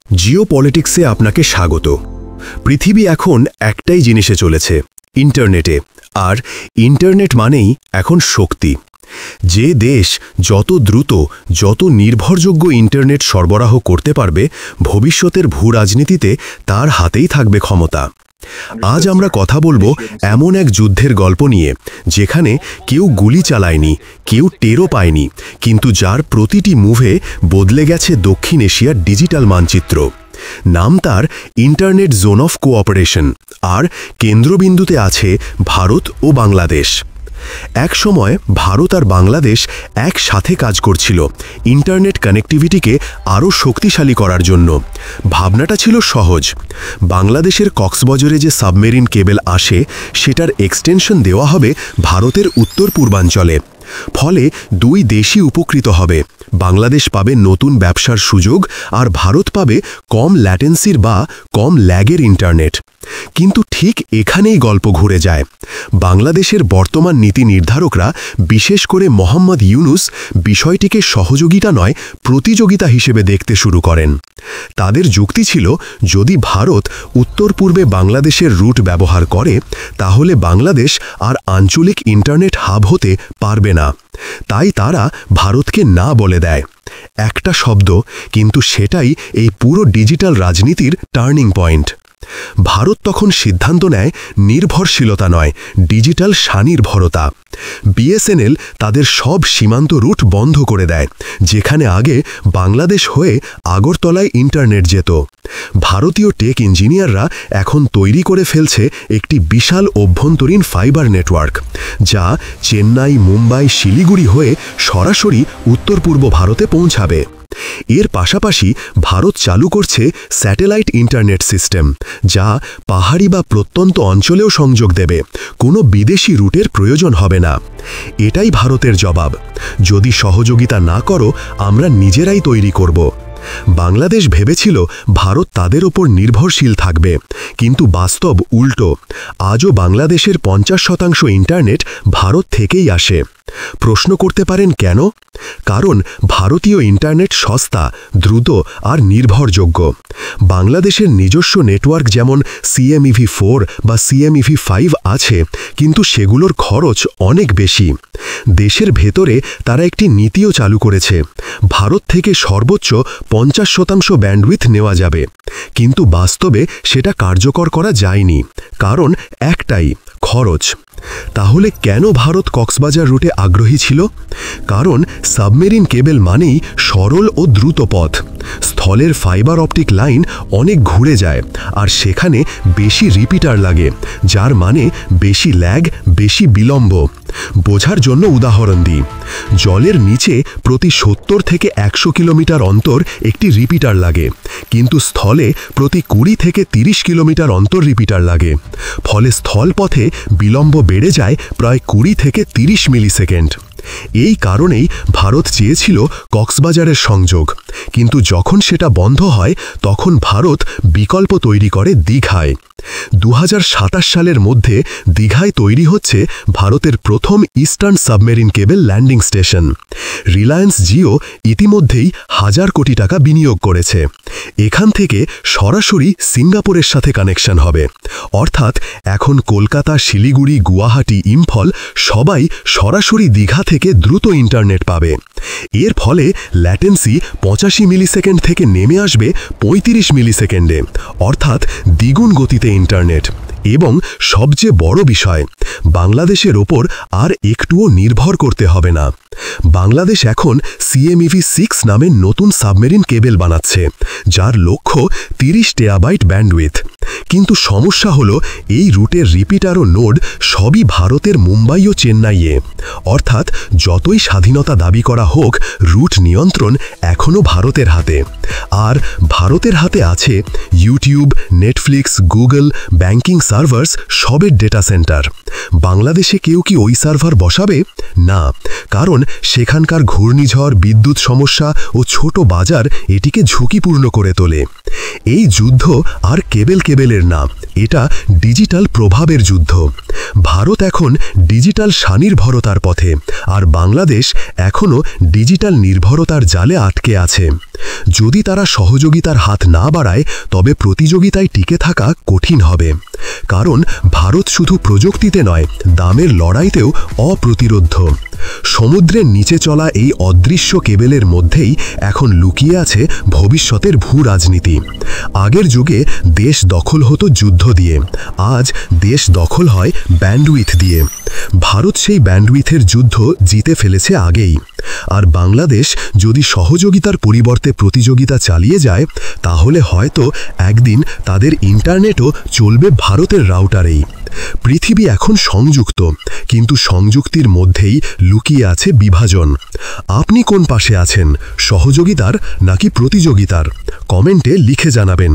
জিওপলিটিক্সে আপনাকে স্বাগত। পৃথিবী এখন একটাই জিনিসে চলেছে, ইন্টারনেটে। আর ইন্টারনেট মানেই এখন শক্তি। যে দেশ যত দ্রুত, যত নির্ভরযোগ্য ইন্টারনেট সরবরাহ করতে পারবে, ভবিষ্যতের ভূরাজনীতিতে তার হাতেই থাকবে ক্ষমতা। আজ আমরা কথা বলবো এমন এক যুদ্ধের গল্প নিয়ে, যেখানে কেউ গুলি চালায়নি, কেউ টেরও পায়নি, কিন্তু যার প্রতিটি মুভে বদলে গেছে দক্ষিণ এশিয়ার ডিজিটাল মানচিত্র। নাম তার ইন্টারনেট জোন অফ কোঅপারেশন, আর কেন্দ্রবিন্দুতে আছে ভারত ও বাংলাদেশ। এক সময় ভারত আর বাংলাদেশ একসাথে কাজ করছিল ইন্টারনেট কানেক্টিভিটিকে আরও শক্তিশালী করার জন্য। ভাবনাটা ছিল সহজ, বাংলাদেশের কক্সবাজারে যে সাবমেরিন কেবল আসে, সেটার এক্সটেনশন দেওয়া হবে ভারতের উত্তর পূর্বাঞ্চলে। ফলে দুই দেশই উপকৃত হবে। বাংলাদেশ পাবে নতুন ব্যবসার সুযোগ, আর ভারত পাবে কম ল্যাটেন্সির বা কম ল্যাগের ইন্টারনেট। কিন্তু ঠিক এখানেই গল্প ঘুরে যায়। বাংলাদেশের বর্তমান নীতি নির্ধারকরা, বিশেষ করে মোহাম্মদ ইউনুস, বিষয়টিকে সহযোগিতা নয়, প্রতিযোগিতা হিসেবে দেখতে শুরু করেন। তাদের যুক্তি ছিল, যদি ভারত উত্তর পূর্বে বাংলাদেশের রুট ব্যবহার করে, তাহলে বাংলাদেশ আর আঞ্চলিক ইন্টারনেট হাব হতে পারবে না। তাই তারা ভারতকে না বলে দেয়। একটা শব্দ, কিন্তু সেটাই এই পুরো ডিজিটাল রাজনীতির টার্নিং পয়েন্ট। ভারত তখন সিদ্ধান্ত নেয় নির্ভরশীলতা নয়, ডিজিটাল স্বনির্ভরতা। বিএসএনএল তাদের সব সীমান্ত রুট বন্ধ করে দেয়, যেখানে আগে বাংলাদেশ হয়ে আগরতলায় ইন্টারনেট যেত। ভারতীয় টেক ইঞ্জিনিয়াররা এখন তৈরি করে ফেলছে একটি বিশাল অভ্যন্তরীণ ফাইবার নেটওয়ার্ক, যা চেন্নাই, মুম্বাই, শিলিগুড়ি হয়ে সরাসরি উত্তর পূর্ব ভারতে পৌঁছাবে। এর পাশাপাশি ভারত চালু করছে স্যাটেলাইট ইন্টারনেট সিস্টেম, যা পাহাড়ি বা প্রত্যন্ত অঞ্চলেও সংযোগ দেবে। কোনো বিদেশি রুটের প্রয়োজন হবে না। এটাই ভারতের জবাব, যদি সহযোগিতা না করো, আমরা নিজেরাই তৈরি করব। বাংলাদেশ ভেবেছিল ভারত তাদের ওপর নির্ভরশীল থাকবে, কিন্তু বাস্তব উল্টো। আজও বাংলাদেশের 50% ইন্টারনেট ভারত থেকেই আসে। প্রশ্ন করতে পারেন কেন? কারণ ভারতীয় ইন্টারনেট সস্তা, দ্রুত আর নির্ভরযোগ্য। বাংলাদেশের নিজস্ব নেটওয়ার্ক যেমন CMEV4 বা CMEV5 আছে, কিন্তু সেগুলোর খরচ অনেক বেশি। দেশের ভেতরে তারা একটি নীতিও চালু করেছে, ভারত থেকে সর্বোচ্চ 50% ব্যান্ডউইথ নেওয়া যাবে। কিন্তু বাস্তবে সেটা কার্যকর করা যায়নি, কারণ একটাই, খরচ। তাহলে কেন ভারত কক্সবাজার রুটে আগ্রহী ছিল? কারণ সাবমেরিন কেবল মানেই সরল ও দ্রুত পথ। স্থলের ফাইবার অপটিক লাইন অনেক ঘুরে যায়, আর সেখানে বেশি রিপিটার লাগে, যার মানে বেশি ল্যাগ, বেশি বিলম্ব। বোঝার জন্য উদাহরণ দিই, জলের নিচে প্রতি 70 থেকে 100 কিলোমিটার অন্তর একটি রিপিটার লাগে, কিন্তু স্থলে প্রতি 20 থেকে 30 কিলোমিটার অন্তর রিপিটার লাগে। ফলে স্থলপথে বিলম্ব বেড়ে যায় প্রায় 20 থেকে 30 মিলিসেকেন্ড। এই কারণেই ভারত চেয়েছিল কক্সবাজারের সংযোগ, কিন্তু যখন সেটা বন্ধ হয়, তখন ভারত বিকল্প তৈরি করে দীঘায়। 2027 সালের মধ্যে দীঘায় তৈরি হচ্ছে ভারতের প্রথম eastern submarine cable landing station. Reliance Jio ইতিমধ্যেই 1000 কোটি টাকা বিনিয়োগ করেছে। এখান থেকে সরাসরি সিঙ্গাপুরের সাথে কানেকশন হবে। অর্থাৎ এখন কলকাতা, শিলিগুড়ি, গুয়াহাটি, ইম্ফল সবাই সরাসরি দীঘা থেকে দ্রুত ইন্টারনেট পাবে। এর ফলে ল্যাটেন্সি 85 মিলিসেকেন্ড থেকে নেমে আসবে 35 মিলিসেকেন্ডে, অর্থাৎ দ্বিগুণ গতিতে ইন্টারনেট। এবং সবচেয়ে বড় বিষয়, বাংলাদেশের ওপর আর একটুও নির্ভর করতে হবে না। বাংলাদেশ এখন CMEV6 নামের নতুন সাবমেরিন কেবল বানাচ্ছে, যার লক্ষ্য 30 টেরাবাইট ব্যান্ডউইথ। কিন্তু সমস্যা হলো, এই রুটের রিপিটার ও নোড সবই ভারতের মুম্বাই ও চেন্নাইয়ে। অর্থাৎ যতই স্বাধীনতা দাবি করা হোক, রুট নিয়ন্ত্রণ এখনও ভারতের হাতে। আর ভারতের হাতে আছে YouTube, Netflix, Google, banking servers, সবের ডেটা সেন্টার। বাংলাদেশে কেউ কি ওই সার্ভার বসাবে? না, কারণ সেখানকার ঘূর্ণিঝড়, বিদ্যুৎ সমস্যা ও ছোট বাজার এটিকে ঝুঁকিপূর্ণ করে তোলে। এই যুদ্ধ আর কেবেলের না, এটা ডিজিটাল প্রভাবের যুদ্ধ। ভারত এখন ডিজিটাল স্বনির্ভরতার পথে, আর বাংলাদেশ এখনও ডিজিটাল নির্ভরতার জালে আটকে আছে। যদি তারা সহযোগিতার হাত না বাড়ায়, তবে প্রতিযোগিতায় টিকে থাকা কঠিন হবে। কারণ ভারত শুধু প্রযুক্তিতে নয়, দামের লড়াইতেও অপ্রতিরোধ্য। সমুদ্রের নিচে চলা এই অদৃশ্য কেবেলের মধ্যেই এখন লুকিয়ে আছে ভবিষ্যতের ভূ রাজনীতি। আগের যুগে দেশ দখল হতো যুদ্ধ দিয়ে, আজ দেশ দখল হয় ব্যান্ডউইথ দিয়ে। ভারত সেই ব্যান্ডউইথের যুদ্ধ জিতে ফেলেছে আগেই। আর বাংলাদেশ যদি সহযোগিতার পরিবর্তে প্রতিযোগিতা চালিয়ে যায়, তাহলে হয়তো একদিন তাদের ইন্টারনেটও চলবে ভারতের রাউটারেই। পৃথিবী এখন সংযুক্ত, কিন্তু সংযুক্তির মধ্যেই লুকিয়ে আছে বিভাজন। আপনি কোন পাশে আছেন, সহযোগিতার নাকি প্রতিযোগিতার? কমেন্টে লিখে জানাবেন।